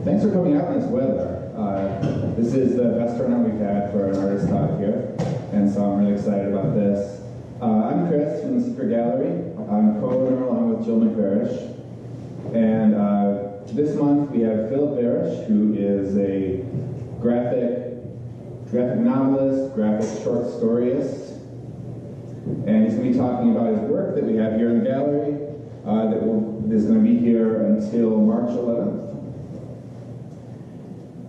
Thanks for coming out in this weather. This is the best turnout we've had for an artist talk here, and so I'm really excited about this. I'm Chris from the Secret Gallery. I'm co-owner along with Jill McBarish. And this month we have Philip Barasch, who is a graphic novelist, graphic short storyist. And he's going to be talking about his work that we have here in the gallery that is going to be here until March 11th.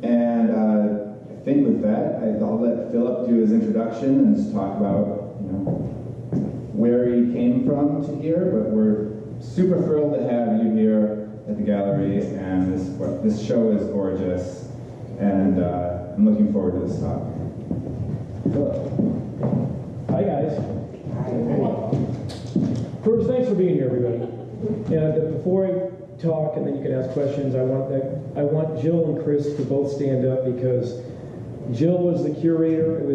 And I think with that, I'll let Philip do his introduction and just talk about, where he came from to here. But we're super thrilled to have you here at the gallery, and this show is gorgeous, and I'm looking forward to this talk. Philip. Hi guys. First, thanks for being here, everybody. And before I talk, and then you can ask questions, I want Jill and Chris to both stand up, because Jill was the curator.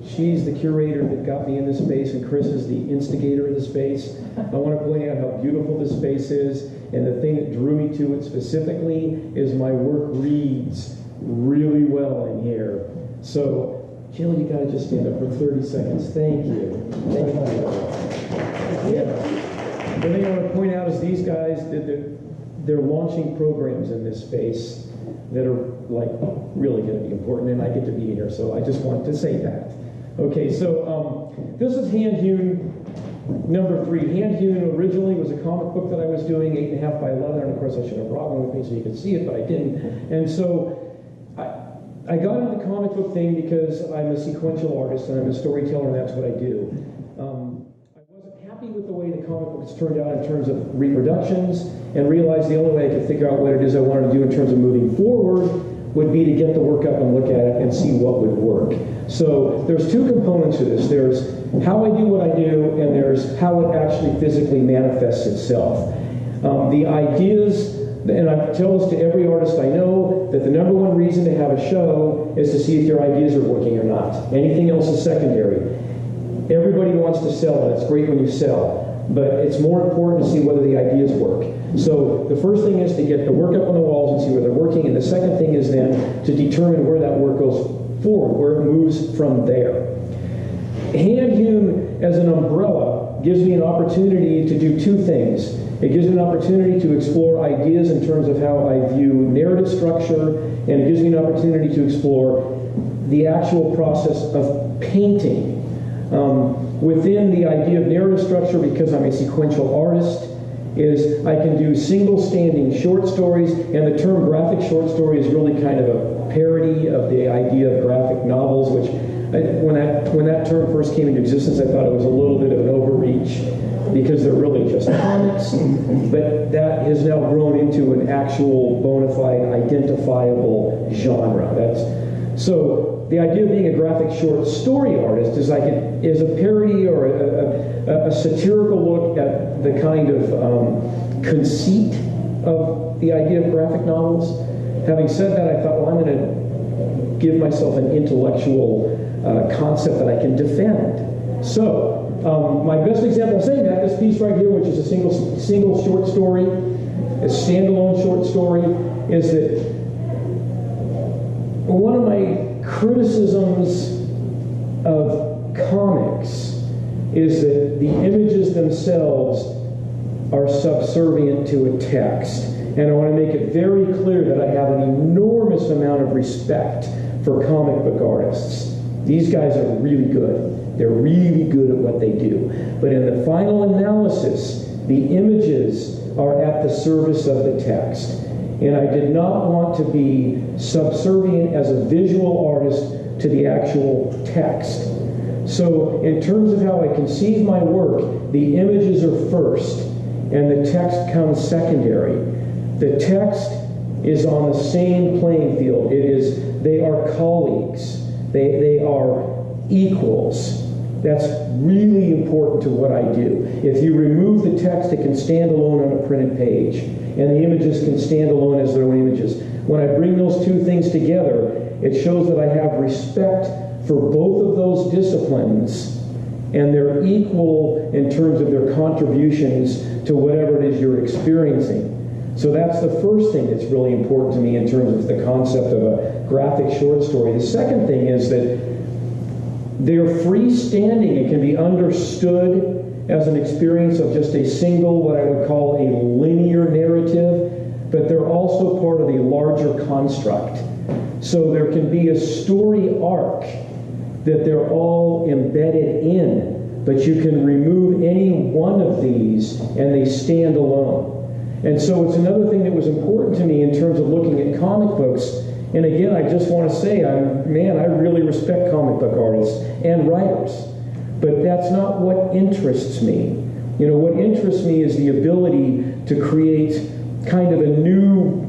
She's the curator that got me in this space, and Chris is the instigator of the space. I want to point out how beautiful this space is, and the thing that drew me to it specifically is my work reads really well in here. So, Jill, you got to just stand up for 30 seconds. Thank you. Thank you. Yeah. The thing I want to point out is these guys, they're launching programs in this space that are like really going to be important, and I get to be here, so I just want to say that. Okay, so this is Hand Hewn number 3. Hand Hewn originally was a comic book that I was doing, 8.5 by 11, and of course I should have brought one with me so you could see it, but I didn't. And so I got into the comic book thing because I'm a sequential artist and I'm a storyteller, and that's what I do. I wasn't happy with the way the comic books turned out in terms of reproductions, and realized the only way I could figure out what it is I wanted to do in terms of moving forward would be to get the work up and look at it and see what would work. So there's 2 components to this. There's how I do what I do, and there's how it actually physically manifests itself. The ideas, and I tell this to every artist I know, that the #1 reason to have a show is to see if your ideas are working or not. Anything else is secondary. Everybody wants to sell, and it's great when you sell, but it's more important to see whether the ideas work. So the first thing is to get the work up on the walls and see where they're working, and the second thing is then to determine where that work goes forward, where it moves from there. Hand Hewn as an umbrella gives me an opportunity to do 2 things. It gives me an opportunity to explore ideas in terms of how I view narrative structure, and it gives me an opportunity to explore the actual process of painting. Within the idea of narrative structure, because I'm a sequential artist, is I can do single standing short stories, and the term graphic short story is really kind of a parody of the idea of graphic novels, which when that term first came into existence, I thought it was a little bit of an overreach, because they're really just comics, but that has now grown into an actual bona fide identifiable genre. So the idea of being a graphic short story artist is is a parody or a satirical look at the kind of conceit of the idea of graphic novels. Having said that, I thought, well, I'm going to give myself an intellectual concept that I can defend. So my best example of saying that, this piece right here, which is a single short story, a standalone short story, is that one of my criticisms of comics is that the images themselves are subservient to a text. And I want to make it very clear that I have an enormous amount of respect for comic book artists. These guys are really good. They're really good at what they do. But in the final analysis, the images are at the service of the text. And I did not want to be subservient as a visual artist to the actual text. So in terms of how I conceive my work, the images are first, and the text comes secondary. The text is on the same playing field. They are colleagues. They are equals. That's really important to what I do. If you remove the text, it can stand alone on a printed page, and the images can stand alone as their own images. When I bring those 2 things together, it shows that I have respect for both of those disciplines, and they're equal in terms of their contributions to whatever it is you're experiencing. So that's the first thing that's really important to me in terms of the concept of a graphic short story. The second thing is that they're freestanding and can be understood as an experience of just a single, what I would call a linear narrative, but they're also part of a larger construct. So there can be a story arc that they're all embedded in, but you can remove any one of these and they stand alone. And so it's another thing that was important to me in terms of looking at comic books. And again, I just want to say, I really respect comic book artists and writers, but that's not what interests me. You know, what interests me is the ability to create kind of a new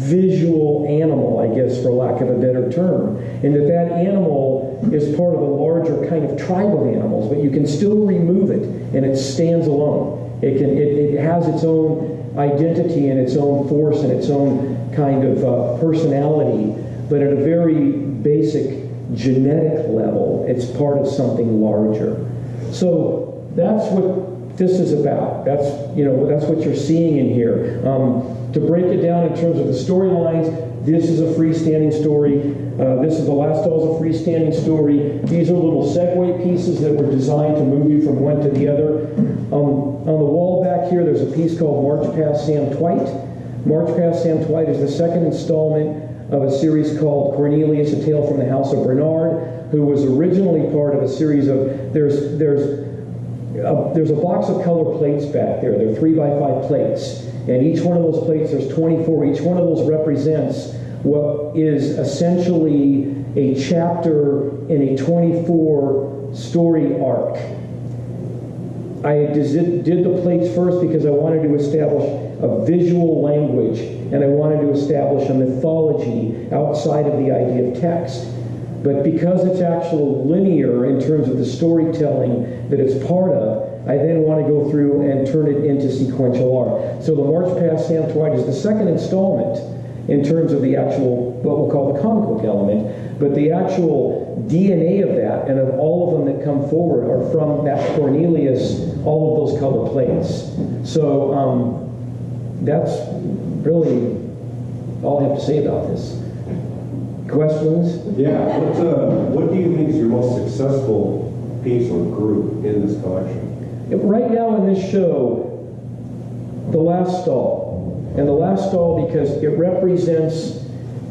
visual animal, I guess, for lack of a better term, and that animal is part of a larger kind of tribe of animals, but you can still remove it, and it stands alone. It has its own identity and its own force and its own kind of personality, but at a very basic genetic level, it's part of something larger. So that's what this is about. That's what you're seeing in here. To break it down in terms of the storylines, this is a freestanding story. This is The Last Doll's a freestanding story. These are little segue pieces that were designed to move you from one to the other. On the wall back here, there's a piece called March Past Sam Twite. March Past Sam Twite is the second installment of a series called Cornelius, A Tale from the House of Bernard, who was originally part of a series of, there's a box of color plates back there. They're 3x5 plates. And each one of those plates, there's 24. Each one of those represents what is essentially a chapter in a 24 story arc. I did the plates first because I wanted to establish a visual language, and I wanted to establish a mythology outside of the idea of text. But because it's actual linear in terms of the storytelling that it's part of, I then want to go through and turn it into sequential art. So the March Past Sam Twite is the second installment in terms of the actual, what we'll call the comic book element, but the actual DNA of that and of all of them that come forward are from that Cornelius, all of those color plates. So that's really all I have to say about this. Questions? Yeah. What do you think is your most successful piece or group in this collection? Right now in this show, The Last Stall. And The Last Stall because it represents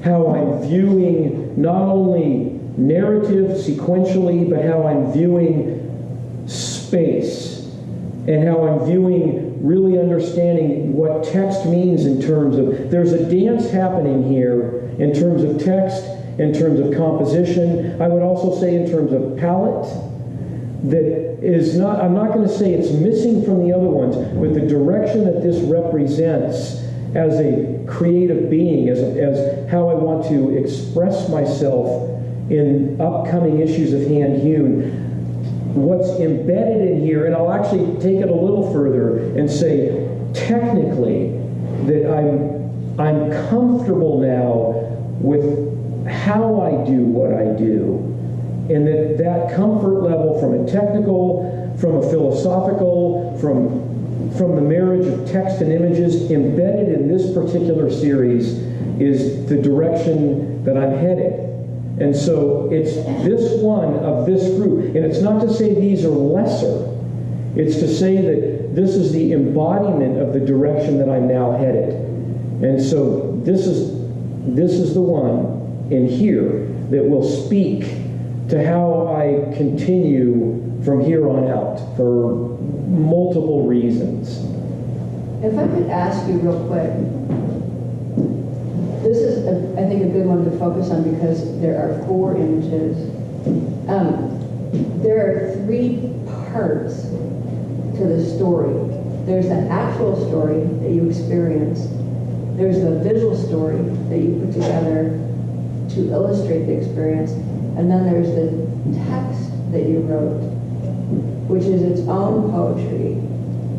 how I'm viewing not only narrative sequentially, but how I'm viewing space and how I'm viewing really understanding what text means in terms of, there's a dance happening here in terms of text, in terms of composition. I would also say in terms of palette, that is not, I'm not going to say it's missing from the other ones, but the direction that this represents as a creative being, as how I want to express myself in upcoming issues of Hand Hewn, what's embedded in here, and I'll actually take it a little further and say technically that I'm comfortable now with how I do what I do, and that comfort level from a technical, from a philosophical, from the marriage of text and images embedded in this particular series is the direction that I'm headed. And so it's this one of this group, and it's not to say these are lesser, it's to say that this is the embodiment of the direction that I'm now headed. And so this is the one in here that will speak to how I continue from here on out for multiple reasons. If I could ask you real quick, this is, I think, a good one to focus on because there are 4 images. There are 3 parts to the story. There's the actual story that you experience. There's the visual story that you put together to illustrate the experience. And then there's the text that you wrote, which is its own poetry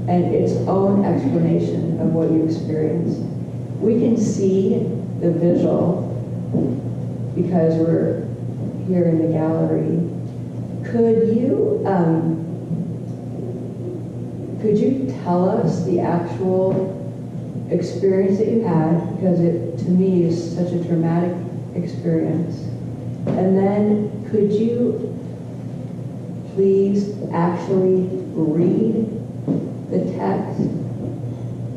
and its own explanation of what you experience. We can see the visual because we're here in the gallery. Could you tell us the actual experience that you had, because it, to me, is such a traumatic experience. And then could you please actually read the text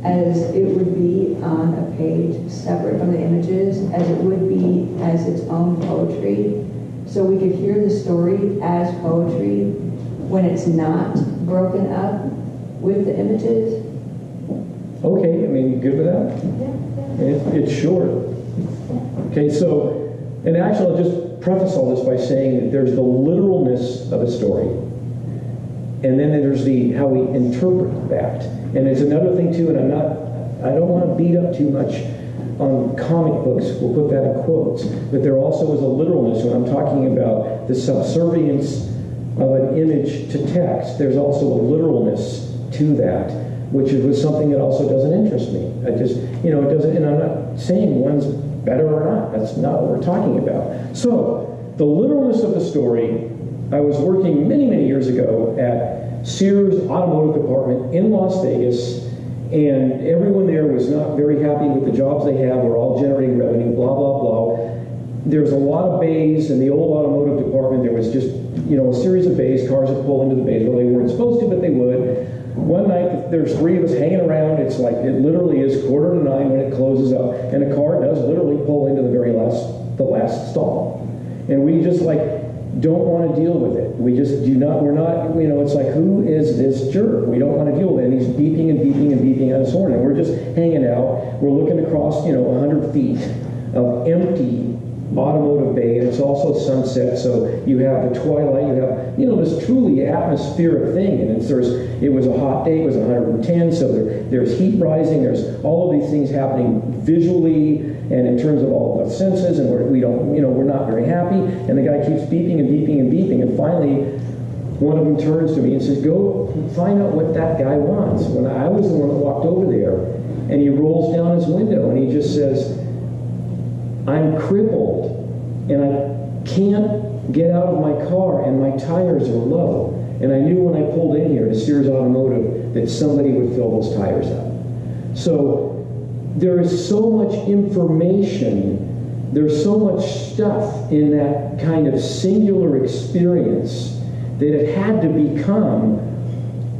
as it would be on a page separate from the images, as it would be as its own poetry, so we could hear the story as poetry when it's not broken up with the images? Okay, I mean, you good with that? Yeah. It's short. Okay, so, and actually I'll just preface all this by saying that there's the literalness of a story, and then there's the how we interpret that. And it's another thing too, and I don't want to beat up too much on comic books, we'll put that in quotes, but there also is a literalness when I'm talking about the subservience of an image to text. There's also a literalness to that, which was something that also doesn't interest me. I just, it doesn't, and I'm not saying one's better or not. That's not what we're talking about. So, the literalness of the story, I was working many, many years ago at Sears Automotive Department in Las Vegas, and everyone there was not very happy with the jobs they have. We're all generating revenue, blah, blah, blah. There's a lot of bays in the old automotive department. There was just, a series of bays. Cars would pull into the bays. Well, they weren't supposed to, but they would. One night, there's three of us hanging around. It's like, it literally is 8:45 when it closes up, and a car does literally pull into the last stall. And we just don't want to deal with it. We just do not, we're not, it's like, who is this jerk? We don't want to deal with it. And he's beeping and beeping and beeping on his horn. And we're just hanging out. We're looking across, 100 feet of empty automotive bay, and it's also sunset, so you have the twilight, you have, this truly atmospheric thing. And it was a hot day, it was 110, so there's heat rising, there's all of these things happening visually, and in terms of all the senses, and we're not very happy, and the guy keeps beeping and beeping and beeping, and finally one of them turns to me and says, "Go find out what that guy wants." When I was the one that walked over there, and he rolls down his window and he just says, "I'm crippled and I can't get out of my car and my tires are low." And I knew when I pulled in here to Sears Automotive that somebody would fill those tires up. So there is so much information, there's so much stuff in that kind of singular experience that it had to become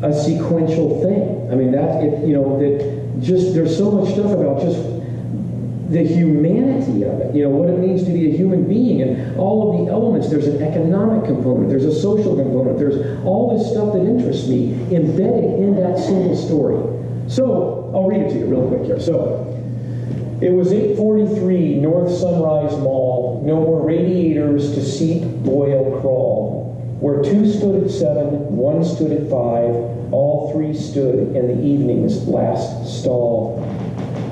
a sequential thing. I mean, there's so much stuff about just the humanity of it, what it means to be a human being, and all of the elements. There's an economic component, there's a social component, there's all this stuff that interests me embedded in that single story. So, I'll read it to you real quick here. So, it was 843 North Sunrise Mall, no more radiators to seat, boil, crawl. Where two stood at 7, one stood at 5, all three stood in the evening's last stall.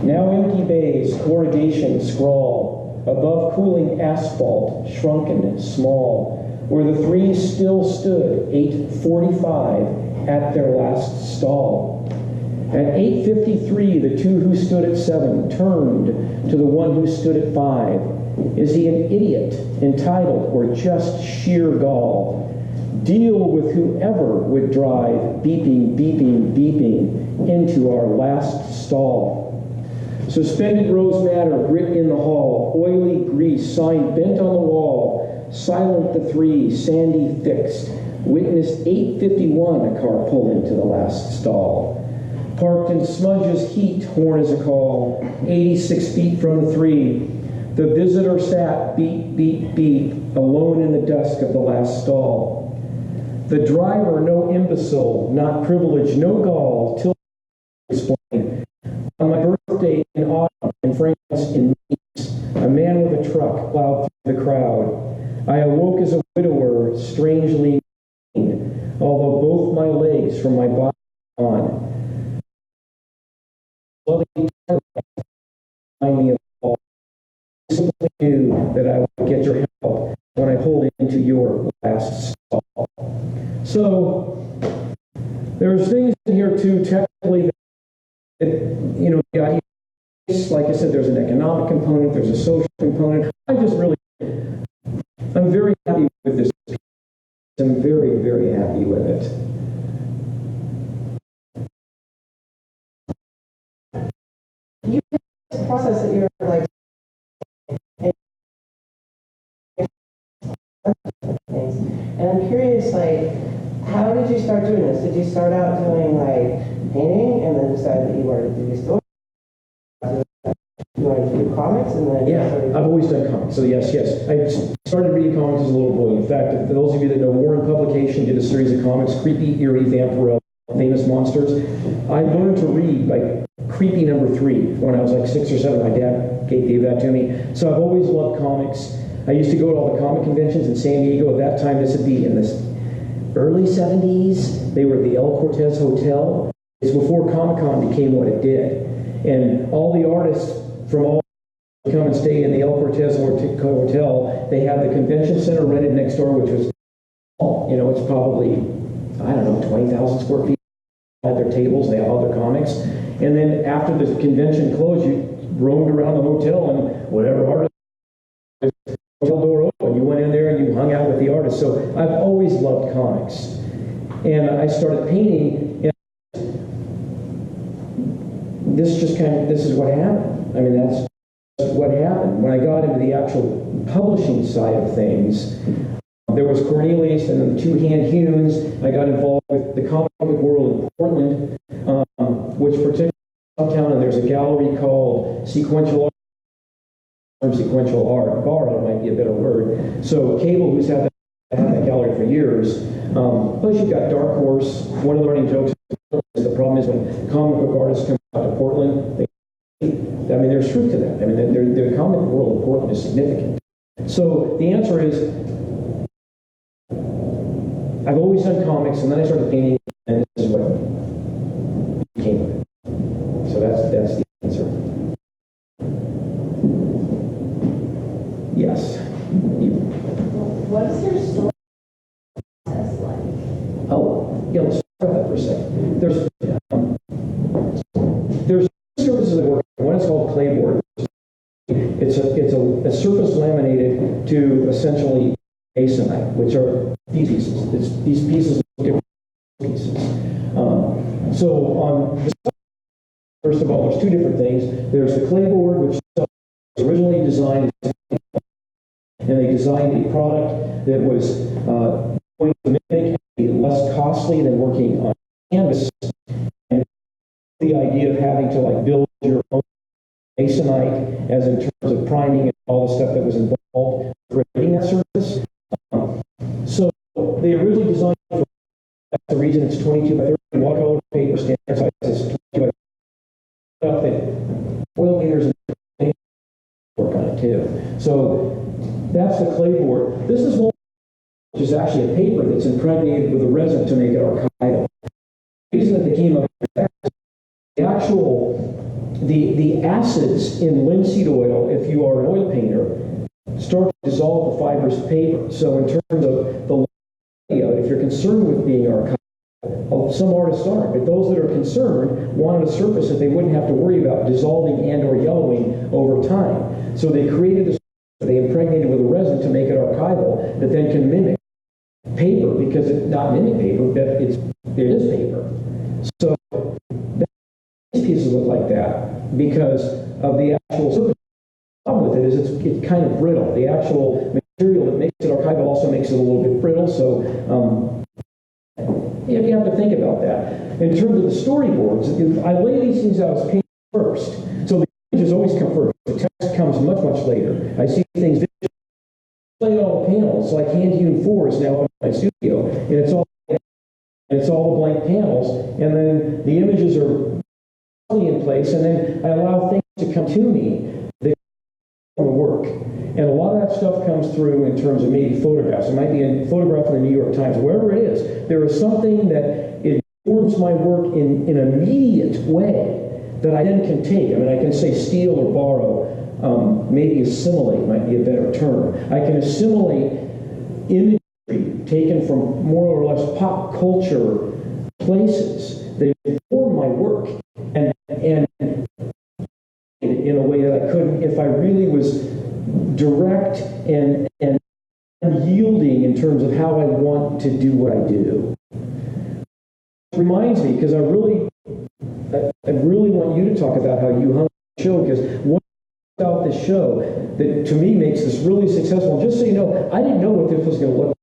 Now empty bays, corrugation, scrawl, above cooling asphalt, shrunken, small, where the three still stood, 8:45, at their last stall. At 8:53, the two who stood at 7 turned to the one who stood at 5. Is he an idiot, entitled, or just sheer gall? Deal with whoever would drive, beeping, beeping, beeping, into our last stall. Suspended rose madder, grit in the hall, oily grease, sign bent on the wall, silent the three, sandy fixed, witnessed 8:51, a car pull into the last stall. Parked in smudges, heat, horn as a call, 86 feet from the three. The visitor sat, beep, beep, beep, alone in the dusk of the last stall. The driver, no imbecile, not privileged, no gall, till explain. On my birthday in autumn, in France, in Nice, a man with a truck plowed through the crowd. I awoke as a widower, strangely mean, although both my legs from my body were on. Remind me of all. I simply knew that I would get your help when I pulled into your last stall. So, there's things in here too, technically, the idea, like I said, there's an economic component, there's a social component. I'm very happy with this piece. I'm very, very happy with it. you have this process that you're like, things. And I'm curious, like, how did you start doing this? Did you start out doing like painting and then decide that you wanted to do stories? You wanted to do comics and then Yeah, I've always done comics. So yes. I started reading comics as a little boy. In fact, for those of you that know, Warren Publication did a series of comics, Creepy, Eerie, Vampirella, Famous Monsters. I learned to read like Creepy #3 when I was like 6 or 7. My dad gave that to me. So I've always loved comics. I used to go to all the comic conventions in San Diego. At that time, this would be in the early 70s. They were at the El Cortez Hotel. It's before Comic-Con became what it did. And all the artists from all come and stay in the El Cortez Hotel. They had the convention center rented next door, which was, it's probably, I don't know, 20,000 square feet. They had their tables, they had all their comics. And then after the convention closed, you roamed around the hotel and whatever artist, hotel door open, you went in there and you hung out with the artists. So I've always loved comics. And I started painting, and this is what happened. I mean, that's what happened. When I got into the actual publishing side of things, there was Cornelius and then the two hand Humes. I got involved with the comic world in Portland, which particularly downtown, and there's a gallery called Sequential Art. Borrow might be a better word. So Cable, who's had that gallery for years. Plus you've got Dark Horse. One of the running jokes is the problem is when comic book artists come out to Portland, there's truth to that. I mean, the comic world of Portland is significant. So the answer is, I've always done comics, and then I started painting, and this is what came with it. So that's the answer. Yes. What is your story process like? Oh, yeah, let's talk about that for a second. There's surfaces that work. One is called clayboard. It's a surface laminated to essentially masonite, which are these pieces. These pieces look different pieces. So on the first of all, there's two different things. There's the clayboard, which was originally designed, and they designed a product that was going to mimic and be less costly than working on canvas. And the idea of having to like build your own masonite, as in terms of priming and all the stuff that was involved creating that surface. So they originally designed for that's the reason it's 22 by 30 watercolor paper, standard size is 22 by 30. Stuff that oil painters and work on it too. So that's the clayboard. This is one which is actually a paper that's impregnated with a resin to make it archival. The reason that they came up with that is the acids in linseed oil, if you are an oil painter, start to dissolve the fibrous paper. So in terms of the layout, if you're concerned with being archival, some artists aren't, but those that are concerned wanted a surface that they wouldn't have to worry about dissolving and or yellowing over time. So they created this, they impregnated with a resin to make it archival that then can mimic paper, because it's not mimic paper, but it is paper. So these pieces look like that because of the actual surface. The problem with it is it's kind of brittle. The actual material that makes it archival also makes it a little bit brittle, so you have to think about that. In terms of the storyboards, I lay these things out as paint first. So the images always come first. The text comes much, much later. I see things, lay all the panels, like hand-hewn 4s now in my studio, and it's all the blank panels, and then the images are in place, and then I allow things to come to me that want to work. And a lot of that stuff comes through in terms of maybe photographs. It might be a photograph in the New York Times, wherever it is. There is something that informs my work in an immediate way that I then can take. I mean, I can say steal or borrow. Maybe assimilate might be a better term. I can assimilate imagery taken from more or less pop culture places that inform my work, and in a way that I couldn't if I really was direct and unyielding in terms of how I want to do what I do. It reminds me, because I really want you to talk about how you hung show, because one thing about this show that to me makes this really successful, and just so you know, I didn't know what this was going to look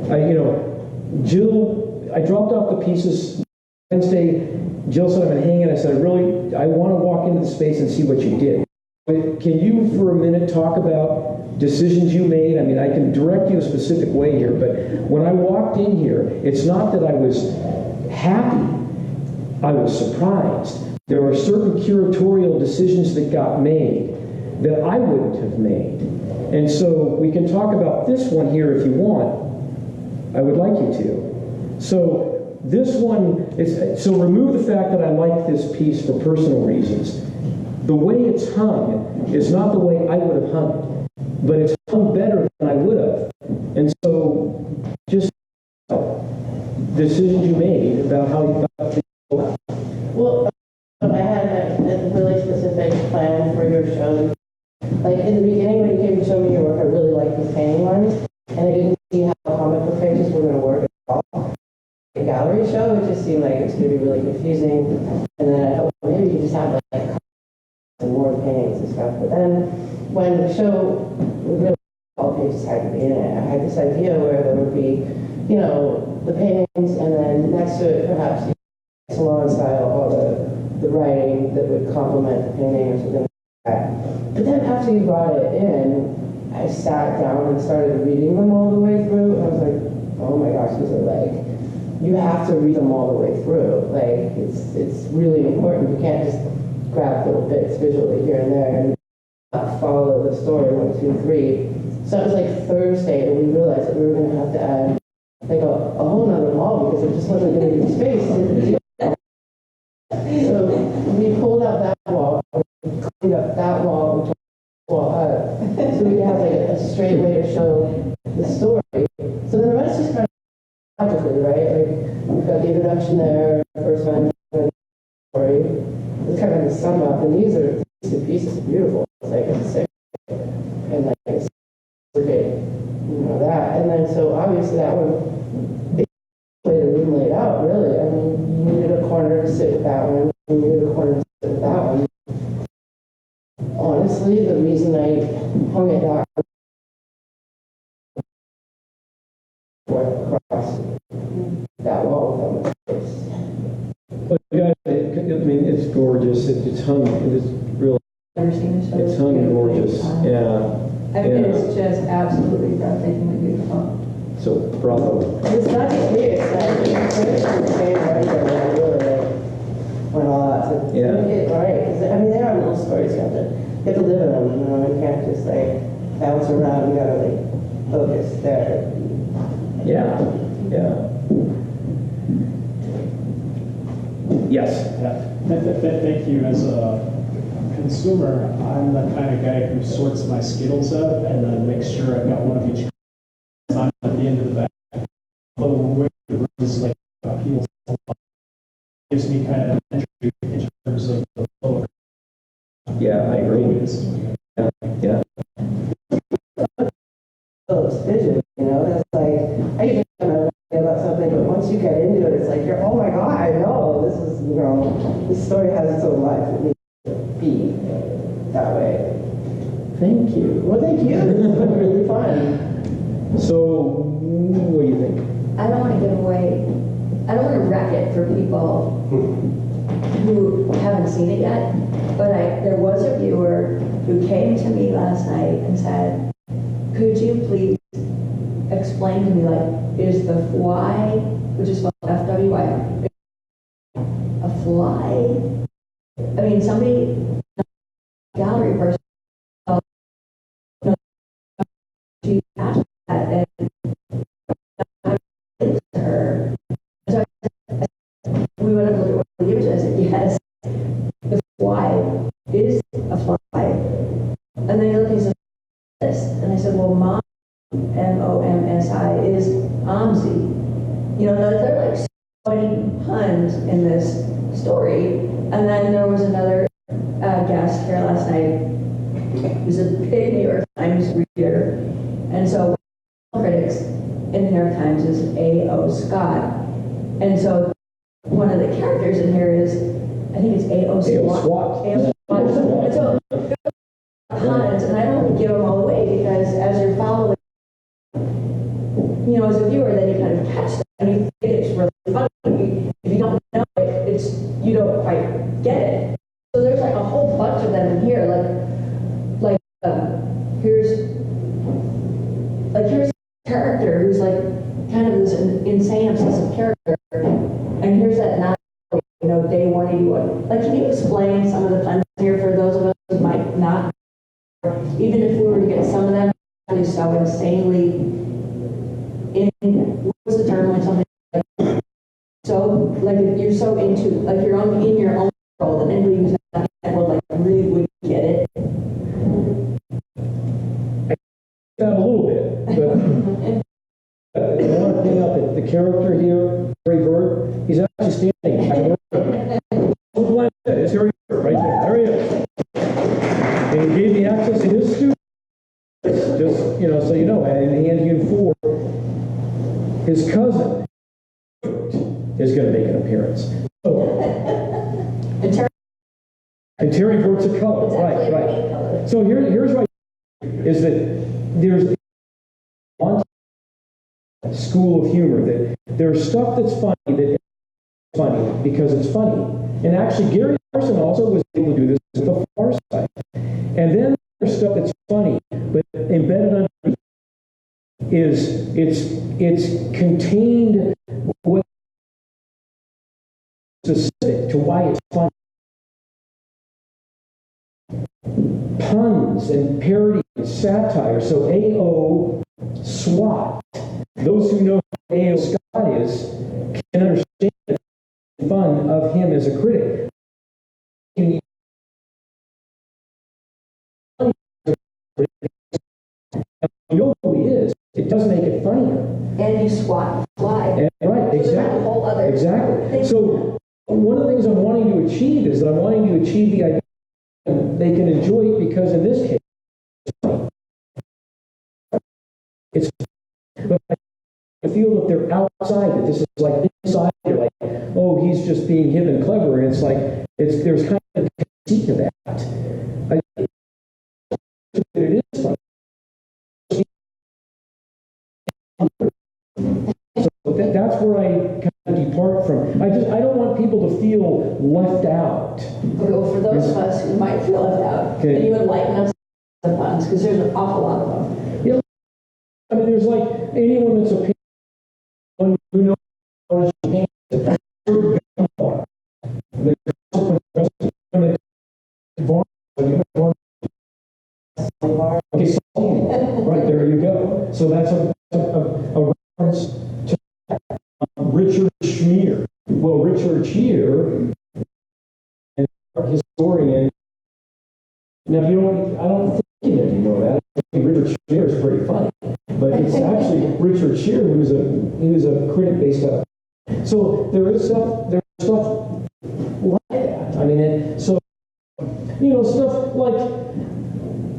like. Jill, I dropped off the pieces Wednesday. Jill said, I'm going to hang it. I said, I want to walk into the space and see what you did. But can you, for a minute, talk about decisions you made? I mean, I can direct you a specific way here, but when I walked in here, it's not that I was happy. I was surprised. There were certain curatorial decisions that got made that I wouldn't have made. And so we can talk about this one here if you want. I would like you to. So this one, so remove the fact that I like this piece for personal reasons. The way it's hung is not the way I would have hung it, but it's hung better than I would have. And so just decisions you made about how you got things out. Well, I had a really specific plan for your show. Like in the beginning when you came to show me your work, I really liked the painting ones, and I didn't see how comic book pages were going to work at all. The gallery show, it just seemed like it was going to be really confusing. And then I thought, well, maybe you just have like and more paintings and stuff. But then when the show, all pages had to be in it, I had this idea where there would be, you know, the paintings, and then next to it perhaps salon style, all the writing that would complement the painting or something like that. But then after you brought it in, I sat down and started reading them all the way through, and I was like, oh my gosh, these are like, you have to read them all the way through. Like, it's really important. You can't just grab little bits visually here and there and follow the story 1, 2, 3. So it was like Thursday, and we realized that we were going to have to add like a whole nother wall because it just wasn't going to be space to do that. So we pulled out that wall, cleaned up that wall, and wall up, so we could have like a straight way to show the story. So then the rest is kind of logically, right? Like we've got the introduction there, first one, the story. It's kind of the sum up, and these are pieces beautiful. It's like it's sick, and then it's okay, you know that, and then so obviously that one. Way the room laid out, really. I mean, you needed a corner to sit with that one, you needed a corner to sit with that one. Honestly, the reason I hung it down across that wall with that much space. Well, you guys, I mean, it's gorgeous. It's hung, it's really, Never seen this show. it's hung gorgeous. Yeah. I mean, Yeah. it's just absolutely breathtakingly beautiful. So, bravo. It's not just me, it's like the same writer that really went all out to make it right. 'Cause, I mean, they are little stories, you have to live in them, you know, you can't just like bounce around, you gotta like focus there. Yeah. Yeah. Yes. Thank you. As a consumer, I'm the kind of guy who sorts my Skittles up and then makes sure I've got one of each time at the end of the bag. The way the room is like appeals gives me kind of an entry in terms of the flow. Yeah, I agree. Yeah. Yeah. Oh, it's vision, you know, that's like, I usually don't know about something, but once you get into it, it's like, you're, oh my God, I know, this is, you know, this story has its own life. It needs to be that way. Thank you. Well, thank you. This has been really fun. So, what do you think? I don't want to give away, I don't want to wreck it for people who haven't seen it yet, but there was a viewer who came to me last night and said, could you please explain to me, like, is the fly, which is spelled F-W-Y, a fly? I mean, somebody, gallery person, she asked that, and her. So we went up and looked at the image, and I said, yes, the fly is a fly. And then he looked and he said, this. And I said, well, mom, M-O-M-S-I, is OMSI. You know, there are like so many puns in this story. And then there was another guest here last night who's a big New York Times reader. And so critics in the New York Times is A.O. Scott. And so one of the characters in here is, I think it's A.O. A.O. Swat. Swat. A.O. Swat. comments, and I don't want to give them all away because as you're following, as a viewer, then you kind of catch them and you think it's really funny. If you don't know it, you don't quite get it. So there's like a whole bunch of them in here. Here's a character who's like kind of this insane obsessive character, and here's that day 181. Like, can you explain some of the puns here for those of us who might not? Even if we were to get some of them, really so insanely what's the term when something so like if you're so into like you're in your own world and anybody who's not in that world like really wouldn't get it. A little bit, but I want to point out that the character here, Harry Bird, he's actually standing. It's Harry Bird right there. There he is. And he gave me access to his students. Just, so you know, and in 4, his cousin is going to make an appearance. So, and Terry Burt's a color. Right. So here's what is that there's one school of humor that there's stuff that's funny that is funny because it's funny. And actually, Gary Larson also was able to do this with the Far Side. And then there's stuff that's funny, but embedded underneath is it's contained what specific to why it's funny. Puns and parody and satire. So A.O. SWAT. Those who know who A.O. Scott is can understand the fun of him as a critic. You know who he is. It does make it funnier. And you swat fly. Right, exactly. A whole other exactly. So one of the things I'm wanting to achieve is that I'm wanting to achieve the idea that they can enjoy it because in this case, it's but I feel that they're outside, that this is like inside, they're like, oh, he's just being hip and clever, and it's like there's kind of a conceit to that. It is funny. So that's where I kind of depart from. I don't want people to feel left out. Okay, well, for those of us who might feel left out, can you enlighten us on the puns? Because there's an awful lot of them. Yeah, I mean, there's like anyone that's a who knows how to paint. Okay, right there you go. So that's a reference to Richard Schmier. Well, Richard Schmier, a historian. Now, I don't think you know that. I think Richard Schmier is pretty funny, but it's actually Richard Schmier who's a critic based out. So there's stuff like that. I mean, stuff like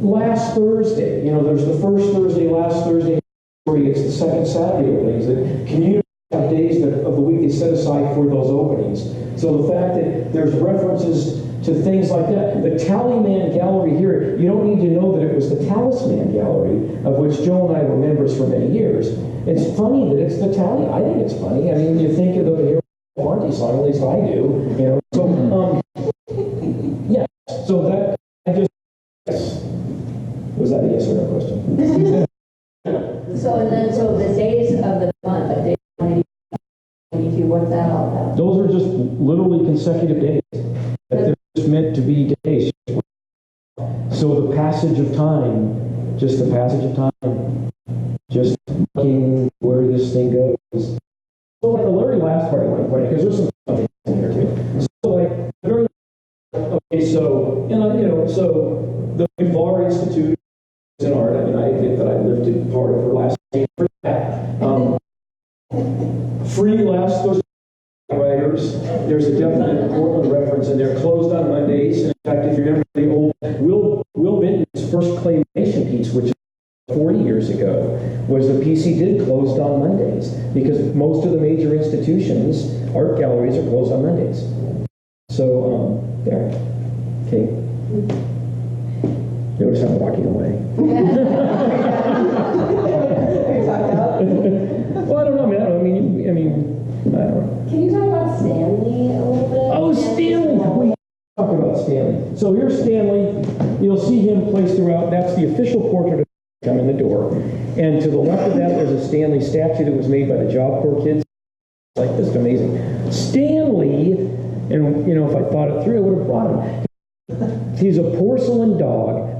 last Thursday. There's the first Thursday, last Thursday. It's the second Saturday openings. That communities have days of the week they set aside for those openings. So the fact that there's references to things like that. The Tallyman Gallery here, you don't need to know that it was the Talisman Gallery, of which Joe and I were members for many years. It's funny that it's the Tally. I think it's funny. I mean, you think of the Hero Party song, at least I do. So, yeah. So that, yes. Was that a yes or no question? So the days of the month, like day 182, what's that all about? Those are just literally consecutive days. They're just meant to be days. So the passage of time, just the passage of time, just looking where this thing goes. So like the very last part of my point, because there's some things in there too. So like the very so so the Bar Institute in art. I mean, I admit that I lifted part of her last name for that. Free last Thursday writers. There's a definite Portland reference, and they're closed on Mondays. And in fact, if you remember the old Will Benton's first claymation piece, which 40 years ago, was the piece he did closed on Mondays, because most of the major institutions, art galleries, are closed on Mondays. So there. Okay. Notice I'm walking away. Well, I don't know, man. I mean, I don't know. Can you talk about Stanley a little bit? Oh, Stanley! Wait, talk about Stanley. So here's Stanley. You'll see him placed throughout. That's the official portrait of come in the door. And to the left of that, there's a Stanley statue that was made by the Job Corps kids. Like, this is amazing. Stanley, and if I thought it through, I would have brought him. He's a porcelain dog